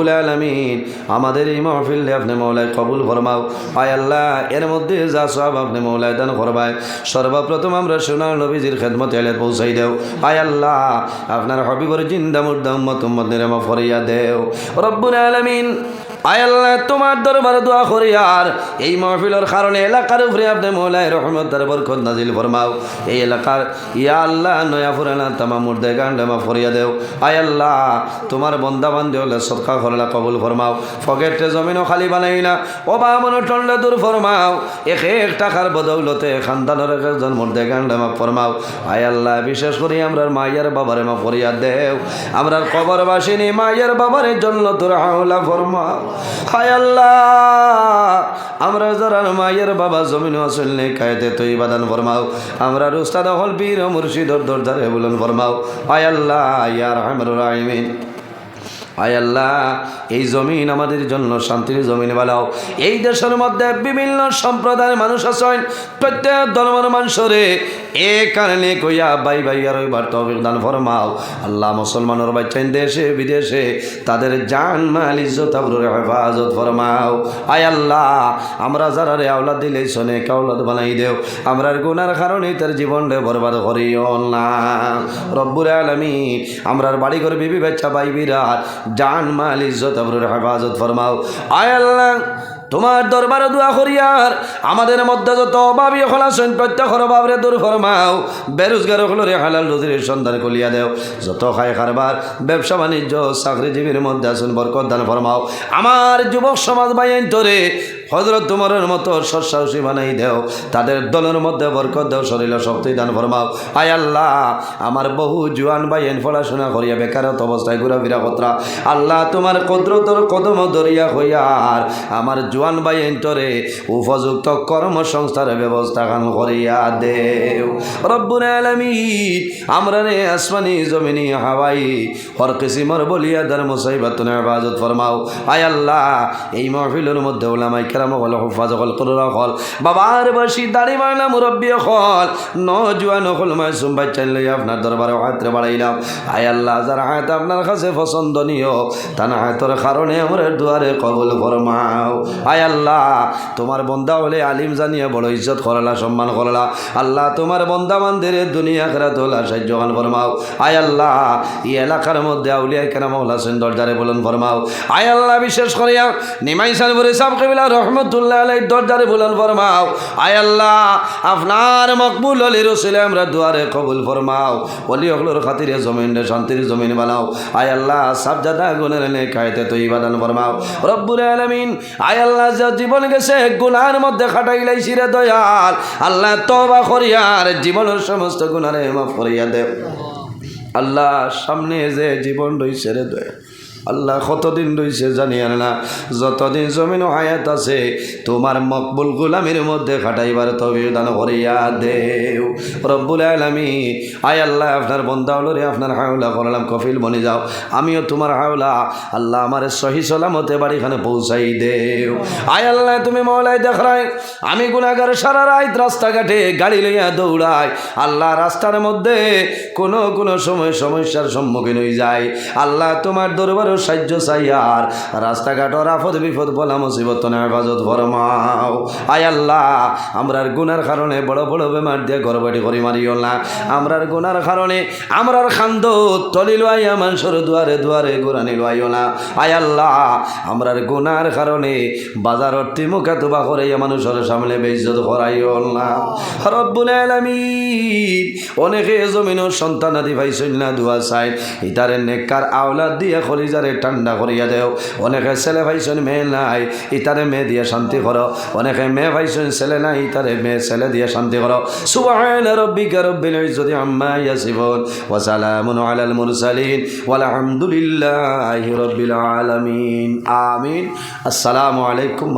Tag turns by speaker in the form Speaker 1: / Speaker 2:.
Speaker 1: আলামিন আমাদের এই মাহফিলে আপনি মওলায় কবুল ফরমাও। আয় আল্লাহ, এর মধ্যে যা সওয়াব আপনি মওলায় দান করবায়। সর্বপ্রথম আমরা সোনার নবীজির খেদমতে এলে পৌঁছাই দেও। আয় আল্লাহ, আপনার হবিবর জিন্দা মুর্দা উম্মত নিরামা ফরিয়া দেও রব্বুল আলামিন। আয় আল্লাহ, তোমার দরবারে দোয়া করি আর এই মাহফিলের কারণে এলাকার উপরে আপনি মওলায় রহমত আর বরকত নাজিল ফরমাও। এই এলাকার ইয়া আল্লাহ নয়া ফুরানা তামাম মুর্দে গান্ডামা ফরিয়া দেও। আয় আল্লাহ, তোমার বন্দা বান্ধে হলে সদকা করলা কবুল ফরমাও। ফকেটে জমিনও খালি বানাই না, অবা মনে টন্ডে দূর ফরমাও। এক টাকার বদৌলতে খানদানের একজন মুর্দে গান্ডামা ফরমাও। আয় আল্লাহ, বিশেষ করে আমরার মায়ের বাবারে মা ফরিয়া দেও। আমরার কবর বাসিনী মায়ের বাবারের জন্য তোর হাওলা ফরমাও। হায় আল্লাহ, আমরা যারা মায়ের বাবা জমিন আসল নেই কায়দে তো ইবাদান ফরমাও। আমরা উস্তাদ হল পীর মুর্শিদর দরজারে বলুন ফরমাও। হায় আল্লাহ, ইয়া রাহমানুর রাহিমিন। আয় আল্লাহ, এই জমিন আমাদের জন্য শান্তির জমিন বানাও। এই দেশের মধ্যে বিভিন্ন সম্প্রদায়ের মানুষ আছেন, প্রত্যেক ধর্মের মানুষরে এ কারণে কইয়া বাই বাই আর ওইবার তৌফিক দান ফরমাও। আল্লাহ, মুসলমানের বাচ্চা দেশে বিদেশে তাদের জান মাল ইজ্জত আবরুর হেফাজত ফরমাও। আয় আল্লাহ, আমরা যারা রে আওলাদ দিলে শোনে কাওলাদ বানাই দেও। আমরার গুনার কারণে তার জীবনটা বরবাদ করিও না রব্বুল আলামিন। আমরার বাড়ি ঘর বিবি বাচ্চা ভাই বিরাট জান মাল ইজ্জত আবরুর হেফাজত ফরমাও। আয় আল্লাহ, তোমার দরবারে দোয়া করি আর আমাদের মধ্যে যত অভাবী হল আছেন প্রত্যেকের অভাবরে দূর ফরমাও। বেরোজগার হলরে হালাল রুজির সন্ধান কলিয়া দেও। যত খায় কারবার ব্যবসা বাণিজ্য চাকরিজীবীর মধ্যে আছেন বরকত দান ফরমাও। আমার যুবক সমাজ বাইন তোরে হযরত তোমারের মতো সৎসাহসী বানাই দেও। তাদের দলের মধ্যে বরকত দেও, শরীর শক্তি দান ফরমাও। আয় আল্লাহ, আমার বহু জোয়ান বাইন পড়াশোনা করিয়া বেকারত অবস্থায় ঘোরাফেরা কতরা আল্লাহ তোমার কুদরতের কদম দরিয়া হইয়ার আমার জোয়ান বাইন তোরে উপযুক্ত কর্মসংস্থানের ব্যবস্থা খান করিয়া দেও রব্বুল আলামিন। আমরা রে আসমানি জমিনি হাওয়াই হর কিসিমর বলিয়া দার মুসাইবাত হেফাজত ফরমাও। আয় আল্লাহ, এই মাহফিলের মধ্যে উলামায়ে কেরাম হল হুফাজ হল কুররা হল বাবার বসি দাড়ি মানা মুরব্বী হল নজওয়ান হল মাসুম বাচ্চা লইয়া আপনার দরবারে হাত বাড়াইলাম। আয় আল্লাহ, যারা হাত আপনার কাছে পছন্দনীয় তার হাতের কারণে আমরা দুয়ারে কবুল ফরমাও। আয় আল্লাহ, তোমার বন্দা হলে আলিম জানিয়ে বড় ইজ্জত করলা সম্মান করলা। আল্লাহ, তোমার বন্দা বান্দের দুনিয়া খেরা তোলা সাহায্যবান ফরমাও। আয় আল্লাহ, এই এলাকার মধ্যে আউলিয়া কেরাম হোসেন দরজারে বলুন ফরমাও। আয় আল্লাহ, বিশেষ করিয়া নিমাইসান বলে সাহেব কবিলা রহমতুল্লাহ আলাইহি দরজারে বলুন ফরমাও। আয় আল্লাহ, আপনার মকবুল অলি রসুলে আমরা দুয়ারে কবুল ফরমাও। অলি হকলোর খাতিরে জমিন শান্তির জমিন বানাও। আয় আল্লাহ, সাবজাদা গুণের নেকায়তে তো ইবাদান ফরমাও রব্বুল আলামিন। আয় আল্লাহ, যা জীবন গেছে গুনার মধ্যে খাটাইলাইছি রে দয়াল আল্লাহ, তওবা করিয়ার জীবনের সমস্ত গুনারে মাফ করিয়া দেও। আল্লাহ, সামনে যে জীবন রইছে রে দয়াল আল্লাহ, কতদিন রইছে জানি না, যতদিন জমিন হায়াত আছে তোমার মকবুল গোলামির মধ্যে খাটাইবার তৌফিক দান করিয়া দেও রব্বুল আলামিন। আয় আল্লাহ, আপনার বন্দা হলরে আপনার হাওলা করলাম কফিল বনে যাও। আমিও তোমার হাওলা আল্লাহ, আমার সহি সালামতে বাড়িখানে পৌঁছাই দেও। আয় আল্লাহ, তুমি মওলাই দেখরাই আমি গুনাহগার সারা রাত রাস্তাঘাটে গাড়ি লইয়া দৌড়াই আল্লাহ, রাস্তার মধ্যে কোনো সময় সমস্যার সম্মুখীন হয়ে যায় আল্লাহ, তোমার দরবার সাহায্য চাই আর রাস্তাঘাটর আফদ বিপদ বলা মুসিবত হেফাজত ফরমাও। আয় আল্লাহ, আমরার গুনার কারণে বড় বড় বেমার দিয়ে গর্ভটি করি মারিও না। আমরার গুনার কারণে আমরার খান্দ তলি লইয়া মানুষের দুয়ারে দুয়ারে গোরানি লইও না। আয় আল্লাহ, আমরার গুনার কারণে বাজারর তিমুখা তুবা করে মানুষের সামনে বেইজ্জত করাইও না রব্বুল আলামিন। অনেকে জমিনের সন্তান আদি ভাইছেন না দুয়া চাই ইতারে নেককার আওলাদ দিয়ে খলিজারে ঠান্ডা করিয়া দেও। অনেকে ছেলে ভাইছেন মেয়ে নাই ইতারে মেয়ে দিয়ে শান্তি করো। অনেকে মেয়ে ভাইছেন ছেলে নাই ইতারে মেয়ে ছেলে দিয়ে শান্তি করো। সুবহানা রাব্বিকা রাব্বিল ইজ্জাতি আম্মা ইয়াসিফুন ওয়া সালামুন আলাল মুরসালিন ওয়াল হামদুলিল্লাহি রাব্বিল আলামিন। আমিন। আসসালামু আলাইকুম।